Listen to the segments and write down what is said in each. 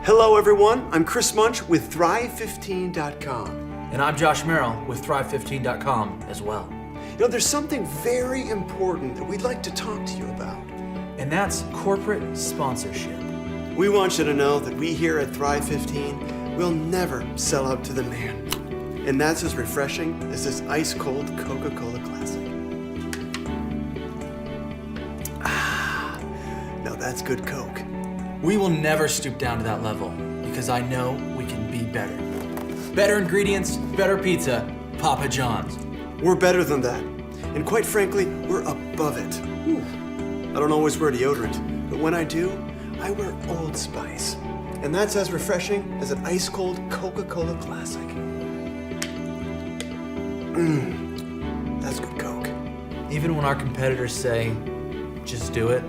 Hello everyone, I'm Chris Munch with Thrive15.com. And I'm Josh Merrill with Thrive15.com as well. You know, there's something very important that we'd like to talk to you about. And that's corporate sponsorship. We want you to know that we here at Thrive15 will never sell out to the man. And that's as refreshing as this ice-cold Coca-Cola Classic. Now that's good Coke. We will never stoop down to that level because I know we can be better. Better ingredients, better pizza, Papa John's. We're better than that. And quite frankly, we're above it. Whew. I don't always wear deodorant, but when I do, I wear Old Spice. And that's as refreshing as an ice-cold Coca-Cola Classic. That's good Coke. Even when our competitors say, just do it,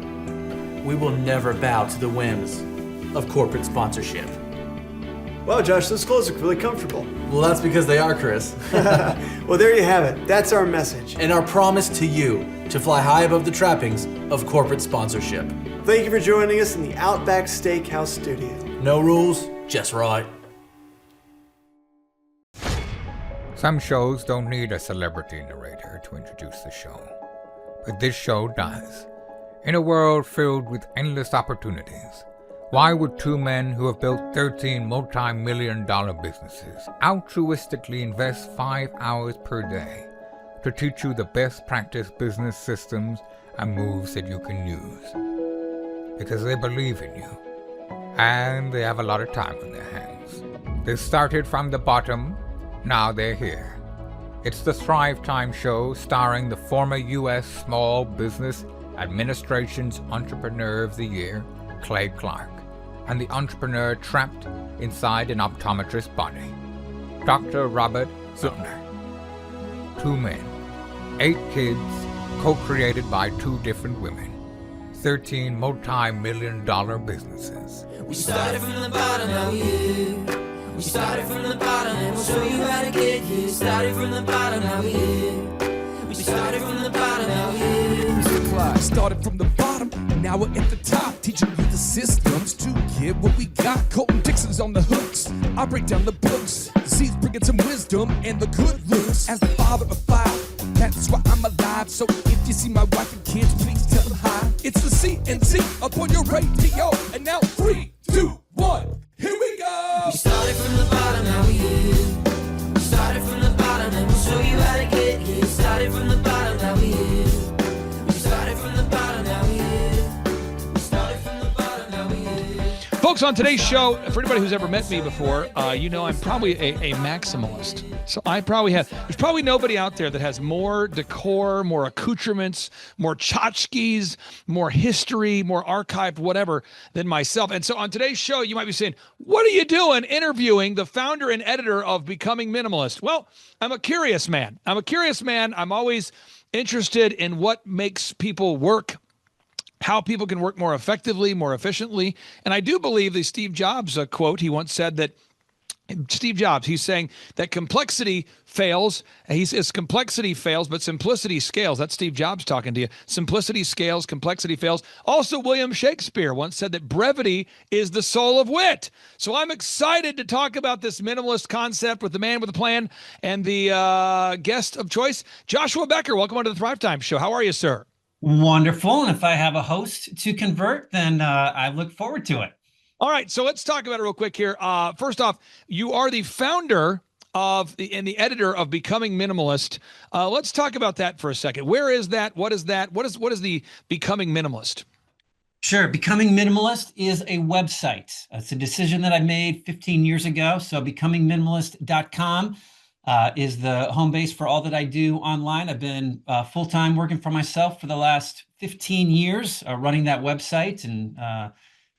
we will never bow to the whims of corporate sponsorship. Wow, Josh, those clothes look really comfortable. Well, that's because they are, Chris. Well, there you have it. That's our message. And our promise to you to fly high above the trappings of corporate sponsorship. Thank you for joining us in the Outback Steakhouse studio. No rules, just right. Some shows don't need a celebrity narrator to introduce the show, but this show does. In a world filled with endless opportunities, why would two men who have built 13 multi-million-dollar businesses altruistically invest 5 hours per day to teach you the best practice business systems and moves that you can use? Because they believe in you, and they have a lot of time on their hands. They started from the bottom, now they're here. It's the Thrivetime show starring the former U.S. Small Business Administration's Entrepreneur of the Year, Clay Clark, and the entrepreneur trapped inside an optometrist's body, Dr. Robert Zuttner. 2 men, 8 kids, co-created by 2 different women, 13 multi-million-dollar businesses. We started from the bottom, now we here. We started from the bottom, and we'll show you how to get here. Started from the bottom, now we here. We started from the bottom, now we here. Started from the bottom, and now we're at the top, teaching you the systems to get what we got. Colton Dixon's on the hooks, I break down the books. Z's bringing some wisdom and the good looks. As the father of 5, that's why I'm alive. So if you see my wife and kids, please tell them hi. It's the CNC up on your radio, and now 3, 2, 1, here we go. We started from the bottom, now we here. We started from the bottom, and we'll show you how to get here. Started from the bottom, now we here. Started from the bottom, now we here. Started from the bottom, now we here. Folks, on today's show, for anybody who's ever met me before, you know I'm probably a maximalist. So there's probably nobody out there that has more decor, more accoutrements, more tchotchkes, more history, more archived whatever than myself. And so on today's show, you might be saying, what are you doing interviewing the founder and editor of Becoming Minimalist? Well, I'm a curious man. I'm always interested in what makes people work, how people can work more effectively, more efficiently. And I do believe the Steve Jobs quote, he once said that Steve Jobs, he's saying that complexity fails. He says complexity fails, but simplicity scales. That's Steve Jobs talking to you. Simplicity scales, complexity fails. Also, William Shakespeare once said that brevity is the soul of wit. So I'm excited to talk about this minimalist concept with the man with a plan and the guest of choice, Joshua Becker. Welcome onto the Thrivetime Show. How are you, sir? Wonderful. And if I have a host to convert, then I look forward to it. All right, so let's talk about it real quick here. First off, you are the founder and the editor of Becoming Minimalist. Let's talk about that for a second. Where is that? What is that? What is the Becoming Minimalist? Sure. Becoming Minimalist is a website. It's a decision that I made 15 years ago. So becomingminimalist.com is the home base for all that I do online. I've been full-time working for myself for the last 15 years, running that website and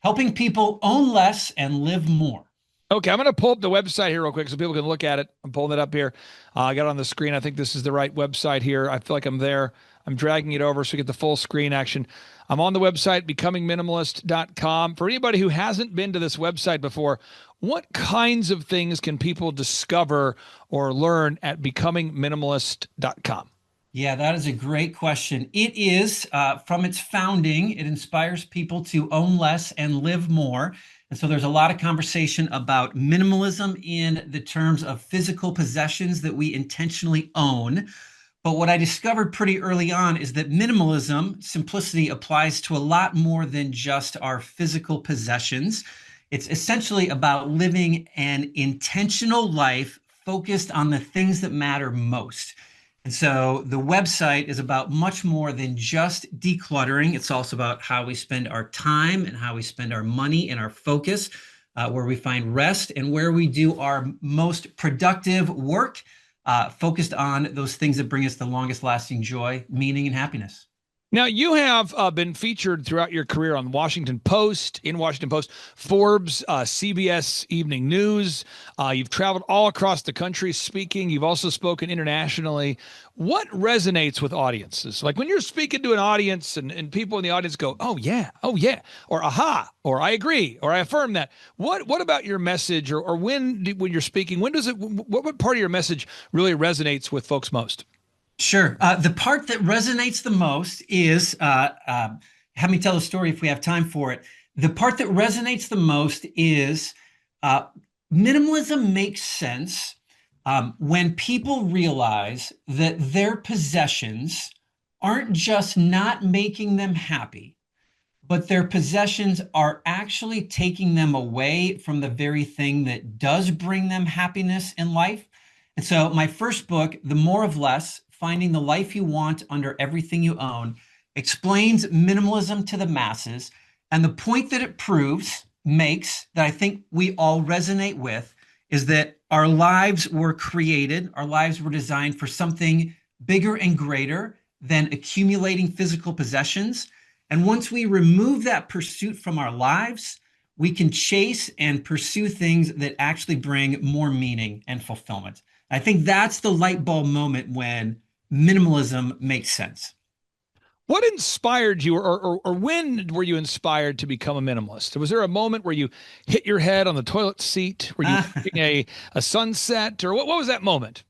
helping people own less and live more. Okay, I'm going to pull up the website here real quick so people can look at it. I'm pulling it up here. I got it on the screen. I think this is the right website here. I feel like I'm there. I'm dragging it over so we get the full screen action. I'm on the website, becomingminimalist.com. For anybody who hasn't been to this website before, what kinds of things can people discover or learn at becomingminimalist.com? Yeah, that is a great question. It is, from its founding, it inspires people to own less and live more. And so there's a lot of conversation about minimalism in the terms of physical possessions that we intentionally own. But what I discovered pretty early on is that minimalism, simplicity, applies to a lot more than just our physical possessions. It's essentially about living an intentional life focused on the things that matter most. And so the website is about much more than just decluttering. It's also about how we spend our time and how we spend our money and our focus, where we find rest and where we do our most productive work, focused on those things that bring us the longest lasting joy, meaning, and happiness. Now, you have been featured throughout your career on Washington Post, Forbes, CBS Evening News. You've traveled all across the country speaking. You've also spoken internationally. What resonates with audiences? Like when you're speaking to an audience and people in the audience go, oh, yeah, or aha, or I agree, or I affirm that. What about your message or when you're speaking, what part of your message really resonates with folks most? Sure. The part that resonates the most is, have me tell a story if we have time for it. The part that resonates the most is minimalism makes sense when people realize that their possessions aren't just not making them happy, but their possessions are actually taking them away from the very thing that does bring them happiness in life. And so my first book, The More of Less, Finding the Life You Want Under Everything You Own, explains minimalism to the masses. And the point that it makes, that I think we all resonate with, is that our lives were designed for something bigger and greater than accumulating physical possessions. And once we remove that pursuit from our lives, we can chase and pursue things that actually bring more meaning and fulfillment. I think that's the light bulb moment when minimalism makes sense. What inspired you, or when were you inspired to become a minimalist? Was there a moment where you hit your head on the toilet seat? Were you watching a sunset? Or what was that moment?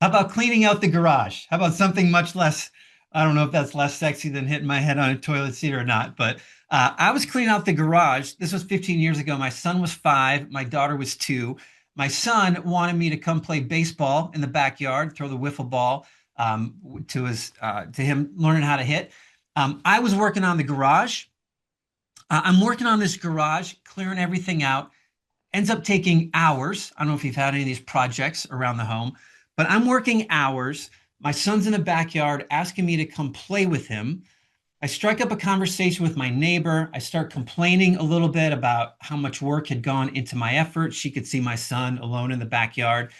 How about cleaning out the garage? How about something much less, I don't know if that's less sexy than hitting my head on a toilet seat or not, but I was cleaning out the garage. This was 15 years ago. My son was 5. My daughter was 2. My son wanted me to come play baseball in the backyard, throw the wiffle ball to him learning how to hit. I was working on the garage. I'm working on this garage, clearing everything out. Ends up taking hours. I don't know if you've had any of these projects around the home, but I'm working hours. My son's in the backyard asking me to come play with him. I strike up a conversation with my neighbor. I start complaining a little bit about how much work had gone into my effort. She could see my son alone in the backyard.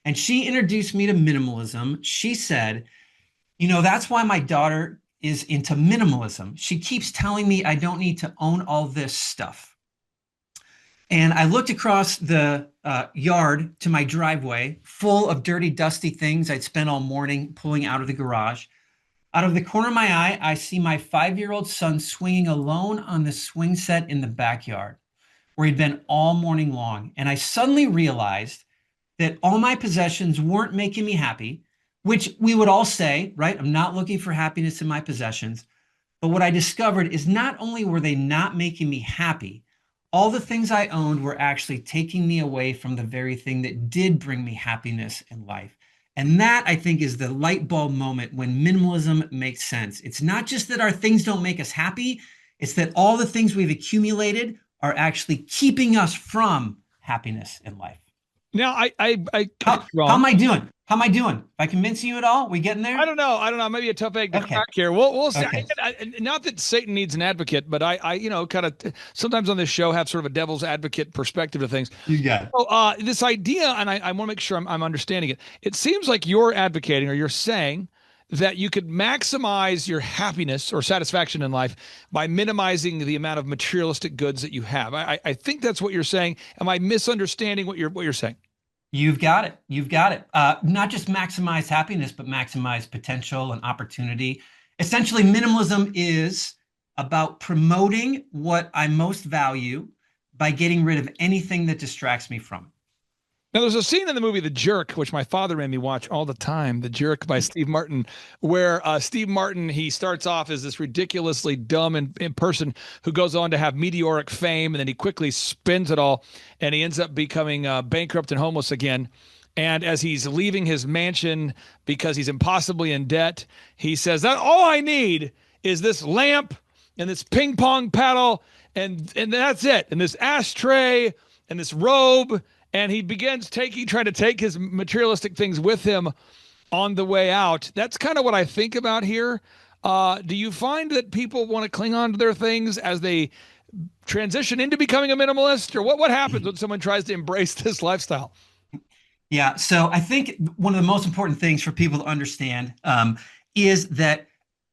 And she introduced me to minimalism. She said, that's why my daughter is into minimalism. She keeps telling me I don't need to own all this stuff. And I looked across the yard to my driveway, full of dirty, dusty things I'd spent all morning pulling out of the garage. Out of the corner of my eye, I see my 5-year-old son swinging alone on the swing set in the backyard, where he'd been all morning long. And I suddenly realized that all my possessions weren't making me happy, which we would all say, right? I'm not looking for happiness in my possessions. But what I discovered is not only were they not making me happy, all the things I owned were actually taking me away from the very thing that did bring me happiness in life. And that, I think, is the light bulb moment when minimalism makes sense. It's not just that our things don't make us happy, it's that all the things we've accumulated are actually keeping us from happiness in life. Now, How am I doing? How am I doing? Am I convincing you at all? We getting there? I don't know. Maybe a tough egg to crack here. We'll see. Okay. Not that Satan needs an advocate, but I kind of sometimes on this show have sort of a devil's advocate perspective to things. You got it. So this idea, and I want to make sure I'm understanding it. It seems like you're advocating or you're saying that you could maximize your happiness or satisfaction in life by minimizing the amount of materialistic goods that you have. I think that's what you're saying. Am I misunderstanding what you're saying? You've got it. Not just maximize happiness, but maximize potential and opportunity. Essentially, minimalism is about promoting what I most value by getting rid of anything that distracts me from it. Now, there's a scene in the movie The Jerk, which my father made me watch all the time, The Jerk by Steve Martin, where Steve Martin, he starts off as this ridiculously dumb and person who goes on to have meteoric fame, and then he quickly spins it all, and he ends up becoming bankrupt and homeless again. And as he's leaving his mansion because he's impossibly in debt, he says, that all I need is this lamp and this ping pong paddle, and that's it, and this ashtray and this robe. And he begins trying to take his materialistic things with him on the way out. That's kind of what I think about here. Do you find that people want to cling on to their things as they transition into becoming a minimalist? Or what happens when someone tries to embrace this lifestyle? Yeah, so I think one of the most important things for people to understand is that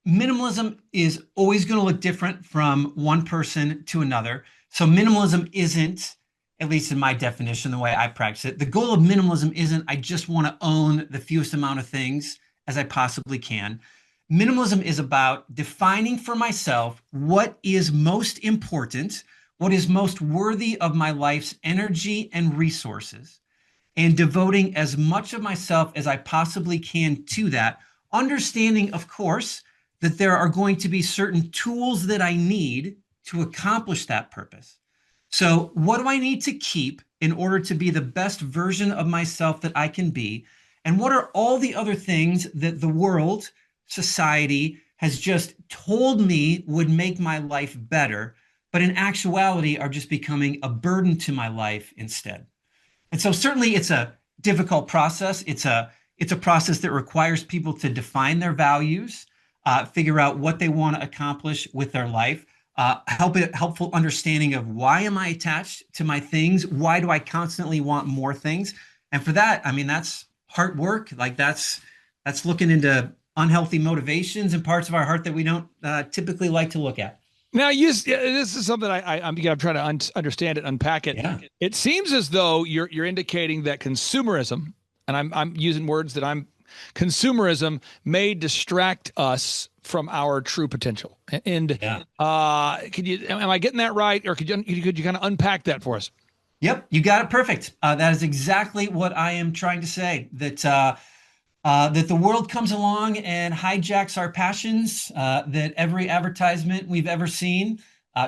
minimalism is always going to look different from one person to another. So minimalism isn't, at least in my definition, the way I practice it, the goal of minimalism isn't I just want to own the fewest amount of things as I possibly can. Minimalism is about defining for myself what is most important, what is most worthy of my life's energy and resources, and devoting as much of myself as I possibly can to that, understanding, of course, that there are going to be certain tools that I need to accomplish that purpose. So what do I need to keep in order to be the best version of myself that I can be? And what are all the other things that the world, society, has just told me would make my life better, but in actuality are just becoming a burden to my life instead? And so certainly it's a difficult process. It's a process that requires people to define their values, figure out what they want to accomplish with their life. Helpful understanding of why am I attached to my things? Why do I constantly want more things? And for that, I mean, that's heart work. Like that's looking into unhealthy motivations and parts of our heart that we don't typically like to look at. Now, this is something I'm trying to understand it, unpack it. Yeah. It seems as though you're indicating that consumerism, and I'm using words that consumerism may distract us from our true potential. And am I getting that right? Or could you kind of unpack that for us? Yep, you got it perfect. That is exactly what I am trying to say, that the world comes along and hijacks our passions, that every advertisement we've ever seen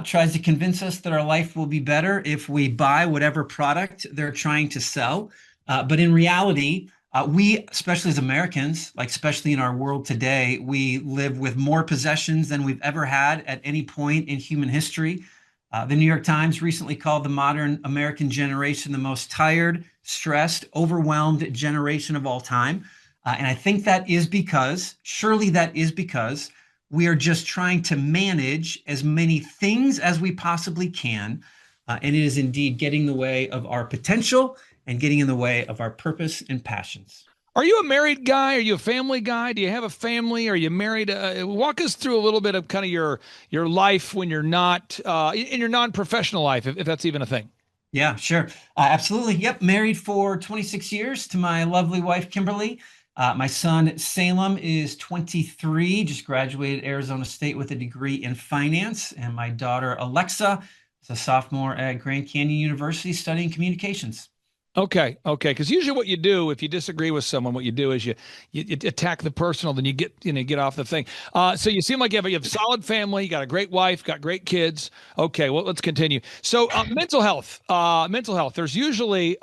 tries to convince us that our life will be better if we buy whatever product they're trying to sell. But in reality, we, especially as Americans, like especially in our world today, we live with more possessions than we've ever had at any point in human history. The New York Times recently called the modern American generation the most tired, stressed, overwhelmed generation of all time. And I think surely that is because we are just trying to manage as many things as we possibly can. And it is indeed getting in the way of our potential and getting in the way of our purpose and passions. Are you a married guy? Are you a family guy? Do you have a family? Are you married? Walk us through a little bit of kind of your life when you're not in your non-professional life, if that's even a thing. Yeah, sure. Absolutely. Yep. Married for 26 years to my lovely wife, Kimberly. My son, Salem, is 23, just graduated Arizona State with a degree in finance. And my daughter, Alexa, is a sophomore at Grand Canyon University studying communications. Okay. Because usually what you do, if you disagree with someone, what you do is you attack the personal, then you get off the thing. So you seem like you have a solid family, you got a great wife, got great kids. Okay, well, let's continue. So mental health. There's usually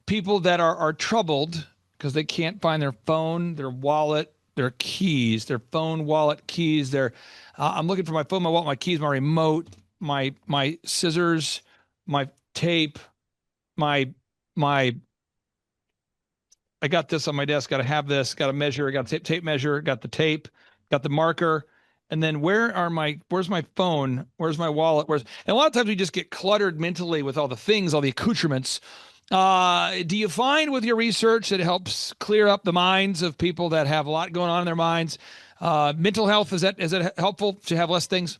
people that are troubled because they can't find their phone, their wallet, their keys, their phone, wallet, keys. I'm looking for my phone, my wallet, my keys, my remote, my scissors, my tape, I got this on my desk, got to have this, got to measure, got a tape measure, got the tape, got the marker. And then where's my phone? Where's my wallet? And a lot of times we just get cluttered mentally with all the things, all the accoutrements. Do you find with your research that it helps clear up the minds of people that have a lot going on in their minds? Mental health, is it helpful to have less things?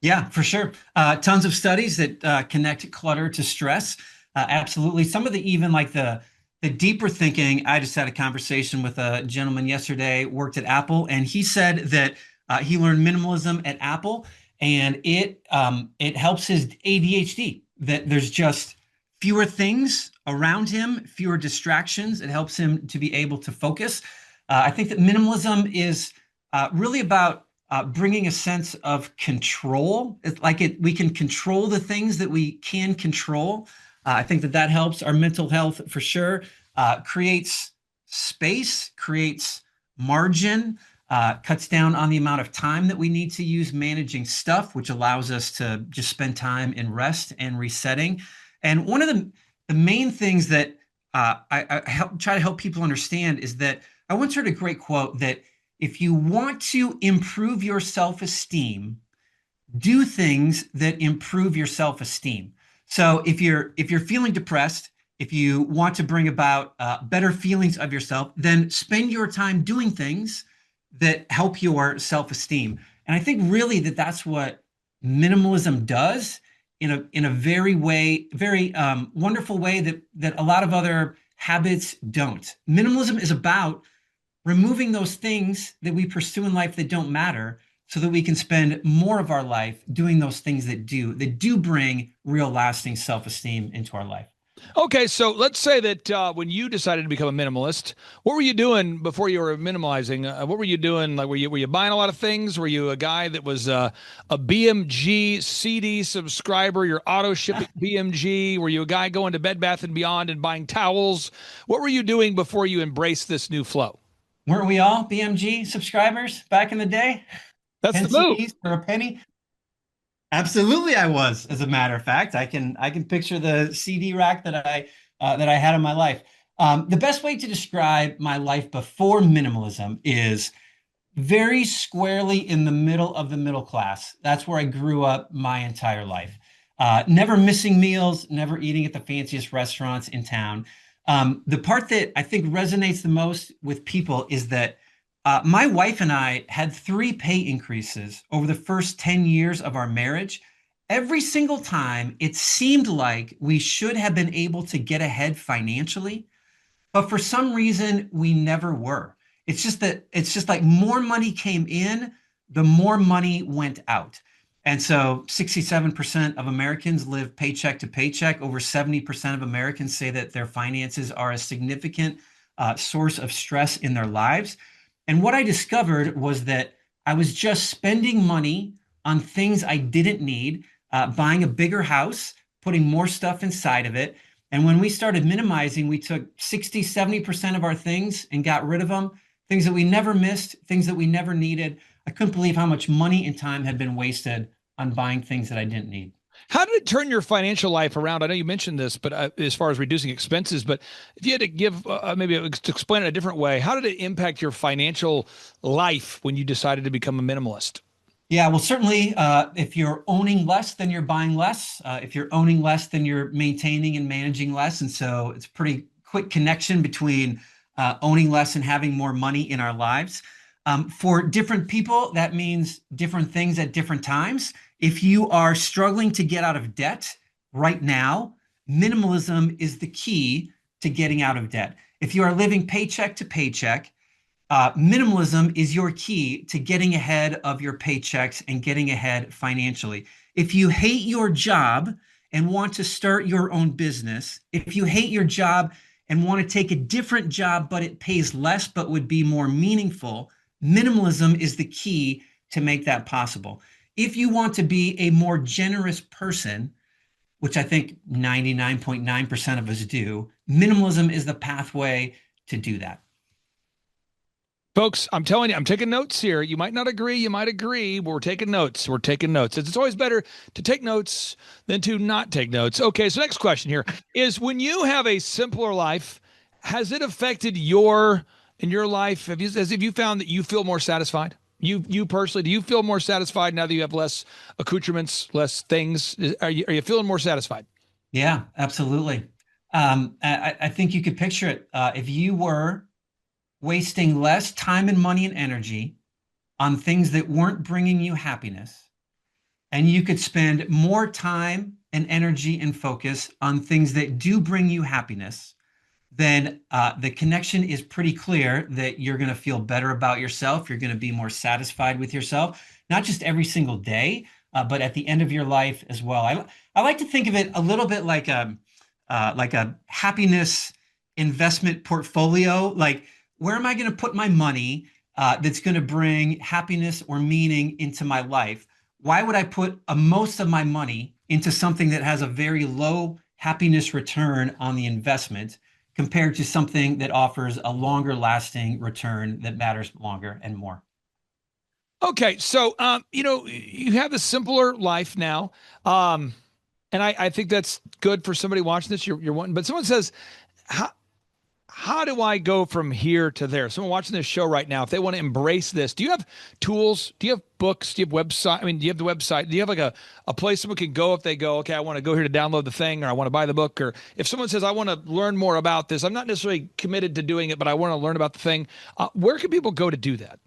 Yeah, for sure. Tons of studies that connect clutter to stress. Absolutely. Some of the deeper thinking. I just had a conversation with a gentleman yesterday, worked at Apple, and he said that he learned minimalism at Apple, and it helps his ADHD. That there's just fewer things around him, fewer distractions. It helps him to be able to focus. I think that minimalism is really about bringing a sense of control. It's like we can control the things that we can control. I think that that helps our mental health for sure. Creates space, creates margin, cuts down on the amount of time that we need to use managing stuff, which allows us to just spend time in rest and resetting. And one of the main things that I try to help people understand is that I once heard a great quote that if you want to improve your self-esteem, do things that improve your self-esteem. So if you're feeling depressed, if you want to bring about better feelings of yourself, then spend your time doing things that help your self-esteem. And I think really that's what minimalism does in a very wonderful way that a lot of other habits don't. Minimalism is about removing those things that we pursue in life that don't matter so that we can spend more of our life doing those things that do bring real lasting self-esteem into our life. Okay, so let's say that when you decided to become a minimalist, what were you doing before you were minimalizing? What were you doing? Like, were you buying a lot of things? Were you a guy that was a BMG CD subscriber? You're auto shipping BMG? Were you a guy going to Bed Bath and Beyond and buying towels? What were you doing before you embraced this new flow? Weren't we all BMG subscribers back in the day? That's 10 the move. CDs for a penny? Absolutely, I was. As a matter of fact, I can picture the CD rack that I had in my life. The best way to describe my life before minimalism is very squarely in the middle of the middle class. That's where I grew up my entire life. Never missing meals, never eating at the fanciest restaurants in town. The part that I think resonates the most with people is that my wife and I had 3 pay increases over the first 10 years of our marriage. Every single time, it seemed like we should have been able to get ahead financially, but for some reason, we never were. It's just like more money came in, the more money went out. And so 67% of Americans live paycheck to paycheck. Over 70% of Americans say that their finances are a significant source of stress in their lives. And what I discovered was that I was just spending money on things I didn't need, buying a bigger house, putting more stuff inside of it. And when we started minimizing, we took 60, 70% of our things and got rid of them, things that we never missed, things that we never needed. I couldn't believe how much money and time had been wasted on buying things that I didn't need. How did it turn your financial life around? I know you mentioned this, but as far as reducing expenses, but if you had to give maybe to explain it a different way, how did it impact your financial life when you decided to become a minimalist? Yeah, well, certainly if you're owning less, then you're buying less. If you're owning less, then you're maintaining and managing less. And so it's a pretty quick connection between owning less and having more money in our lives. For different people, that means different things at different times. If you are struggling to get out of debt right now, minimalism is the key to getting out of debt. If you are living paycheck to paycheck, minimalism is your key to getting ahead of your paychecks and getting ahead financially. If you hate your job and want to start your own business, if you hate your job and want to take a different job, but it pays less, but would be more meaningful, minimalism is the key to make that possible. If you want to be a more generous person, which I think 99.9% of us do, minimalism is the pathway to do that. Folks, I'm telling you, I'm taking notes here. You might not agree, you might agree, but we're taking notes. We're taking notes. It's always better to take notes than to not take notes. Okay, so next question here is, when you have a simpler life, has it affected your life? Have you found that you feel more satisfied? You personally, do you feel more satisfied now that you have less accoutrements, less things? Are you feeling more satisfied? Yeah, absolutely. I think you could picture it. If you were wasting less time and money and energy on things that weren't bringing you happiness, and you could spend more time and energy and focus on things that do bring you happiness, then the connection is pretty clear that you're going to feel better about yourself. You're going to be more satisfied with yourself, not just every single day, but at the end of your life as well. I like to think of it a little bit like like a happiness investment portfolio. Like, where am I going to put my money that's going to bring happiness or meaning into my life? Why would I put most of my money into something that has a very low happiness return on the investment compared to something that offers a longer lasting return that matters longer and more? Okay, so you have a simpler life now, and I think that's good for somebody watching this. You're wanting, but someone says, how do I go from here to there? Someone watching this show right now, if they want to embrace this, do you have tools? Do you have books? Do you have website? I mean, do you have the website? Do you have like a place someone can go if they go, okay, I want to go here to download the thing, or I want to buy the book, or if someone says, I want to learn more about this, I'm not necessarily committed to doing it, but I want to learn about the thing. Where can people go to do that?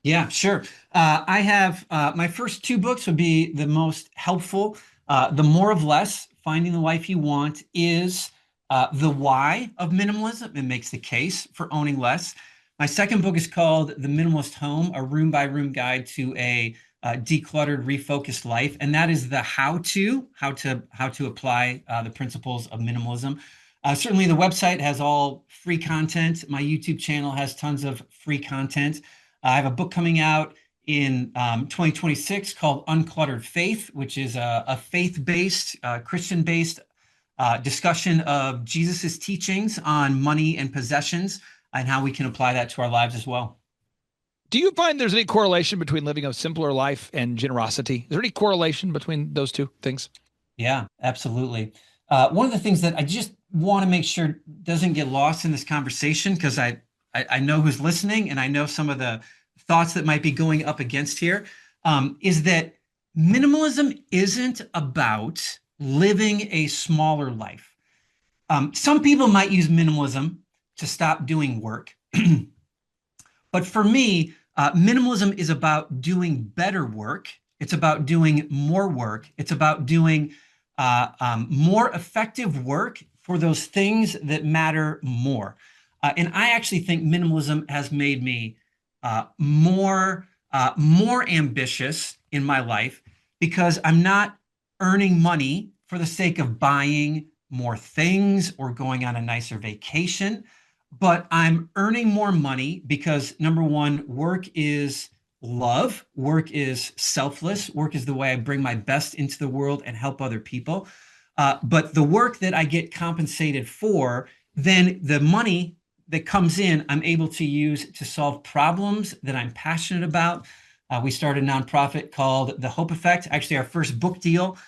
Yeah, sure. I have my first two books would be the most helpful. The More of Less, Finding the Life You Want, is the why of minimalism. It makes the case for owning less. My second book is called The Minimalist Home, a room by room guide to a decluttered, refocused life. And that is the how to apply the principles of minimalism. Certainly the website has all free content. My YouTube channel has tons of free content. I have a book coming out in 2026 called Uncluttered Faith, which is a faith-based, Christian-based discussion of Jesus's teachings on money and possessions and how we can apply that to our lives as well. Do you find there's any correlation between living a simpler life and generosity? Is there any correlation between those two things? Yeah, absolutely. One of the things that I just want to make sure doesn't get lost in this conversation, because I know who's listening and I know some of the thoughts that might be going up against here, is that minimalism isn't about living a smaller life. Some people might use minimalism to stop doing work. But for me, minimalism is about doing better work. It's about doing more work. It's about doing more effective work for those things that matter more. And I actually think minimalism has made me more ambitious in my life, because I'm not earning money for the sake of buying more things or going on a nicer vacation, but I'm earning more money because, number one, work is love. Work is selfless. Work is the way I bring my best into the world and help other people. But the work that I get compensated for, then the money that comes in, I'm able to use to solve problems that I'm passionate about. We started a nonprofit called The Hope Effect. Actually, our first book deal,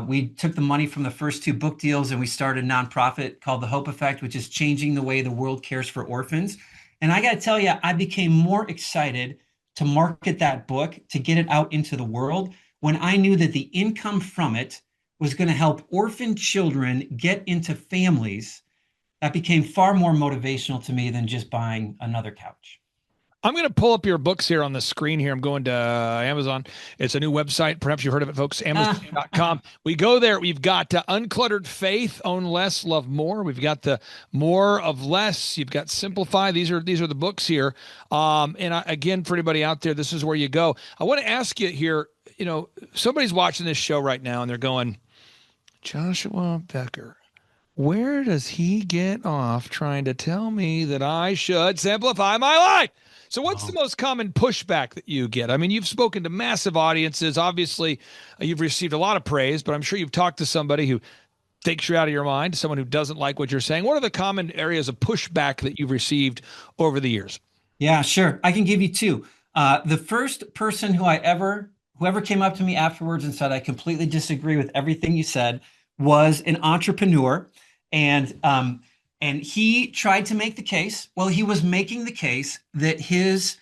we took the money from the first two book deals and we started a nonprofit called The Hope Effect, which is changing the way the world cares for orphans. And I got to tell you, I became more excited to market that book, to get it out into the world, when I knew that the income from it was going to help orphan children get into families. That became far more motivational to me than just buying another couch. I'm going to pull up your books here on the screen here. I'm going to Amazon. It's a new website. Perhaps you've heard of it, folks. Amazon.com. We go there. We've got Uncluttered Faith, Own Less, Love More. We've got the More of Less. You've got Simplify. These are the books here. Again, for anybody out there, this is where you go. I want to ask you here, somebody's watching this show right now and they're going, Joshua Becker, where does he get off trying to tell me that I should simplify my life? So what's the most common pushback that you get? I mean, you've spoken to massive audiences. Obviously, you've received a lot of praise, but I'm sure you've talked to somebody who takes you out of your mind, someone who doesn't like what you're saying. What are the common areas of pushback that you've received over the years? Yeah, sure. I can give you two. The first person whoever came up to me afterwards and said, I completely disagree with everything you said, was an entrepreneur. And he tried to make the case. Well, he was making the case that his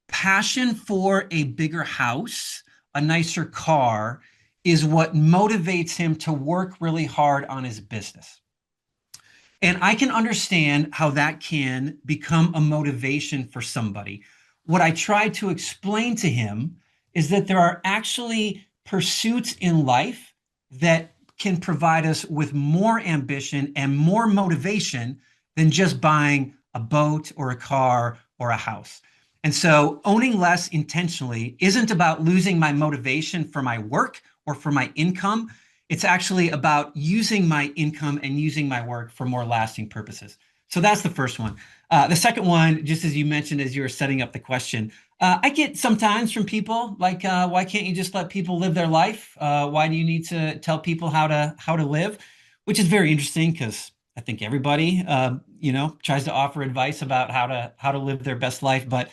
passion for a bigger house, a nicer car, is what motivates him to work really hard on his business. And I can understand how that can become a motivation for somebody. What I tried to explain to him is that there are actually pursuits in life that can provide us with more ambition and more motivation than just buying a boat or a car or a house. And so owning less intentionally isn't about losing my motivation for my work or for my income. It's actually about using my income and using my work for more lasting purposes. So that's the first one. The second one, just as you mentioned, as you were setting up the question, I get sometimes from people like, why can't you just let people live their life? Why do you need to tell people how to live? Which is very interesting because I think everybody, tries to offer advice about how to live their best life. But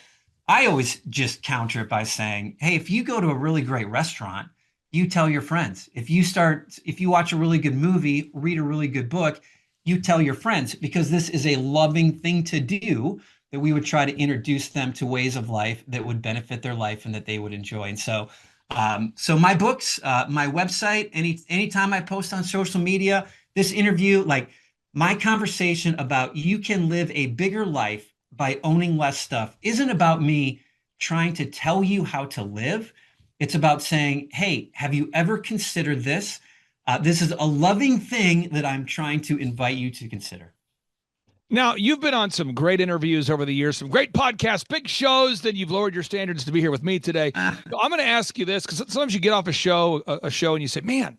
I always just counter it by saying, hey, if you go to a really great restaurant, you tell your friends. If you watch a really good movie, read a really good book, you tell your friends, because this is a loving thing to do, that we would try to introduce them to ways of life that would benefit their life and that they would enjoy. And so my books, my website, anytime I post on social media, this interview, like my conversation about you can live a bigger life by owning less stuff isn't about me trying to tell you how to live. It's about saying, hey, have you ever considered this? This is a loving thing that I'm trying to invite you to consider. Now, you've been on some great interviews over the years, some great podcasts, big shows, then you've lowered your standards to be here with me today. So I'm going to ask you this, because sometimes you get off a show and you say, man,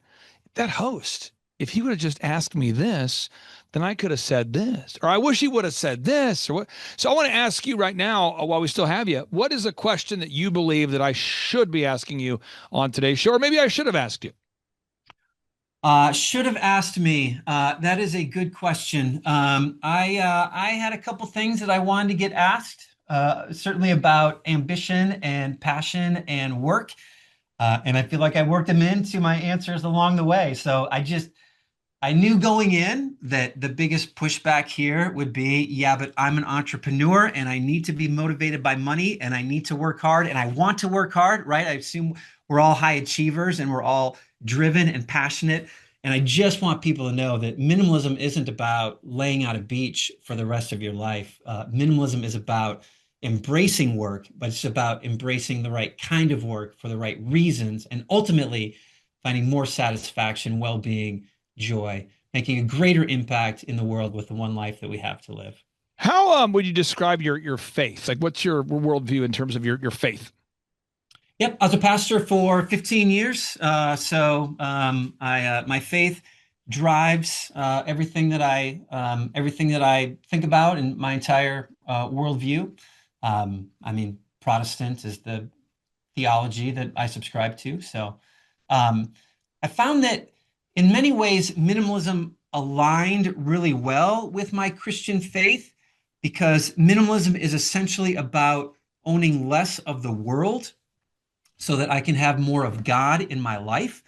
that host, if he would have just asked me this, then I could have said this, or I wish he would have said this, or what. So I want to ask you right now, while we still have you, what is a question that you believe that I should be asking you on today's show, or maybe I should have asked you? Should have asked me. That is a good question. I had a couple things that I wanted to get asked, certainly about ambition and passion and work. And I feel like I worked them into my answers along the way. So I knew going in that the biggest pushback here would be, yeah, but I'm an entrepreneur and I need to be motivated by money and I need to work hard and I want to work hard, right? I assume we're all high achievers and we're all driven and passionate. And I just want people to know that minimalism isn't about laying out a beach for the rest of your life. Minimalism is about embracing work, but it's about embracing the right kind of work for the right reasons and ultimately finding more satisfaction, well-being, joy, making a greater impact in the world with the one life that we have to live. How would you describe your faith? Like, what's your worldview in terms of your faith? Yep, I was a pastor for 15 years. My faith drives everything that I think about in my entire worldview. Protestant is the theology that I subscribe to. So I found that in many ways, minimalism aligned really well with my Christian faith, because minimalism is essentially about owning less of the world so that I can have more of God in my life.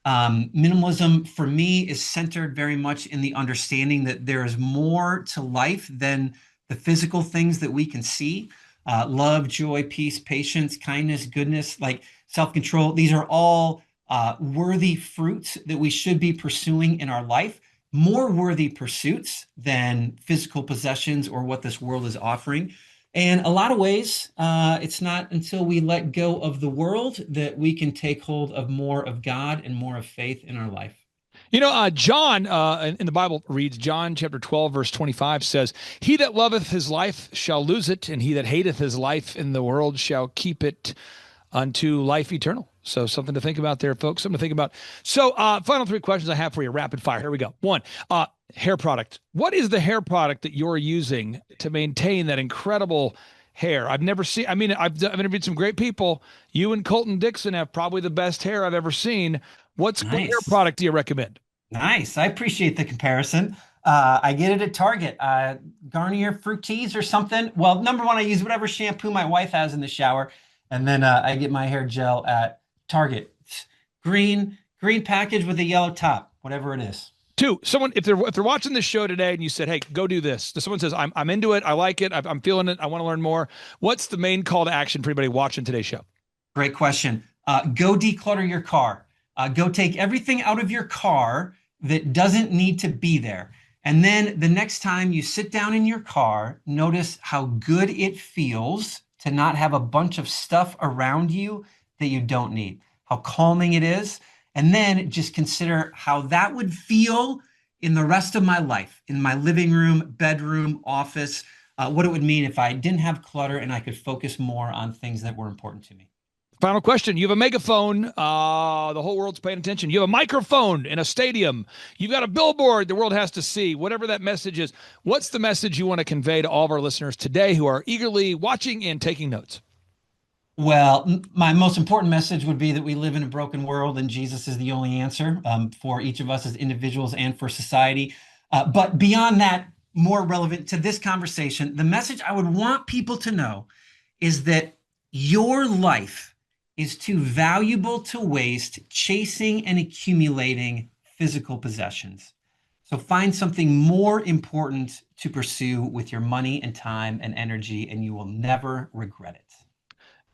Minimalism for me is centered very much in the understanding that there is more to life than the physical things that we can see. Love, joy, peace, patience, kindness, goodness, like self-control. These are all worthy fruits that we should be pursuing in our life, more worthy pursuits than physical possessions or what this world is offering. And a lot of ways, it's not until we let go of the world that we can take hold of more of God and more of faith in our life. John in the Bible reads, John chapter 12, verse 25 says, he that loveth his life shall lose it, and he that hateth his life in the world shall keep it unto life eternal. So something to think about there, folks, something to think about. So final three questions I have for you, rapid fire. Here we go. One, hair product. What is the hair product that you're using to maintain that incredible hair? I've never seen, I've interviewed some great people. You and Colton Dixon have probably the best hair I've ever seen. What hair product do you recommend? Nice. I appreciate the comparison. I get it at Target. Garnier Fructis or something. Well, number one, I use whatever shampoo my wife has in the shower. And then I get my hair gel at Target. It's green package with a yellow top, whatever it is. Two, someone, if they're watching this show today and you said, hey, go do this. Someone says, I'm into it. I like it. I'm feeling it. I want to learn more. What's the main call to action for anybody watching today's show? Great question. Go declutter your car. Go take everything out of your car that doesn't need to be there. And then the next time you sit down in your car, notice how good it feels to not have a bunch of stuff around you that you don't need, how calming it is. And then just consider how that would feel in the rest of my life, in my living room, bedroom, office, what it would mean if I didn't have clutter and I could focus more on things that were important to me. Final question. You have a megaphone. The whole world's paying attention. You have a microphone in a stadium. You've got a billboard the world has to see, whatever that message is. What's the message you want to convey to all of our listeners today who are eagerly watching and taking notes? Well, my most important message would be that we live in a broken world and Jesus is the only answer for each of us as individuals and for society. But beyond that, more relevant to this conversation, the message I would want people to know is that your life is too valuable to waste chasing and accumulating physical possessions. So find something more important to pursue with your money and time and energy, and you will never regret it.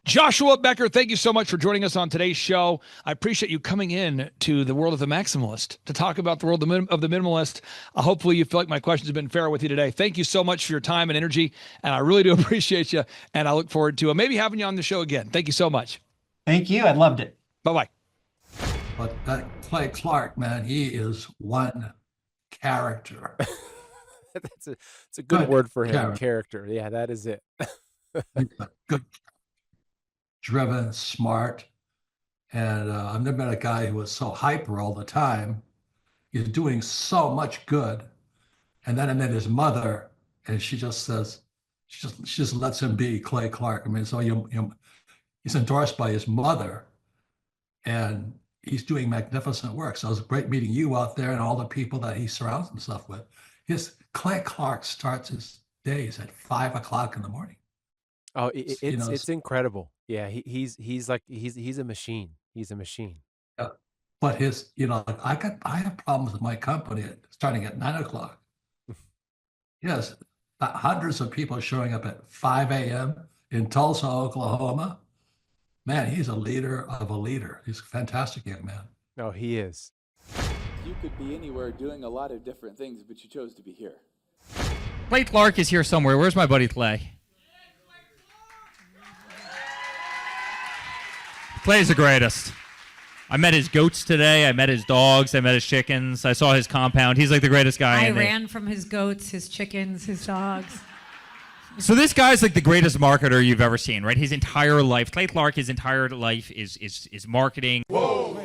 Joshua Becker, thank you so much for joining us on today's show. I appreciate you coming in to the world of the maximalist to talk about the world of the minimalist. Hopefully you feel like my questions have been fair with you today. Thank you so much for your time and energy, and I really do appreciate you, and I look forward to maybe having you on the show again. Thank you so much. Thank you. I loved it. Bye-bye. But that Clay Clark, man, he is one character. It's a good word for him. Character. Character. Yeah, that is it. Good, driven, smart. And I've never met a guy who was so hyper all the time. He's doing so much good. And then I met his mother, and she just says, she just lets him be Clay Clark. I mean, so he's endorsed by his mother, and he's doing magnificent work. So it was great meeting you out there and all the people that he surrounds himself with. Clay Clark starts his days at 5 o'clock in the morning. Oh, it's incredible. Yeah, he's a machine. He's a machine. Yeah. But I have problems with my company starting at 9 o'clock. Yes, hundreds of people showing up at 5 a.m. in Tulsa, Oklahoma. Man, he's a leader of a leader. He's a fantastic young man. No, he is. You could be anywhere doing a lot of different things, but you chose to be here. Clay Clark is here somewhere. Where's my buddy Clay? Clay's the greatest. I met his goats today. I met his dogs. I met his chickens. I saw his compound. He's like the greatest guy. I ran from his goats, his chickens, his dogs. So this guy's like the greatest marketer you've ever seen, right? His entire life, Clay Clark, his entire life is marketing. Whoa.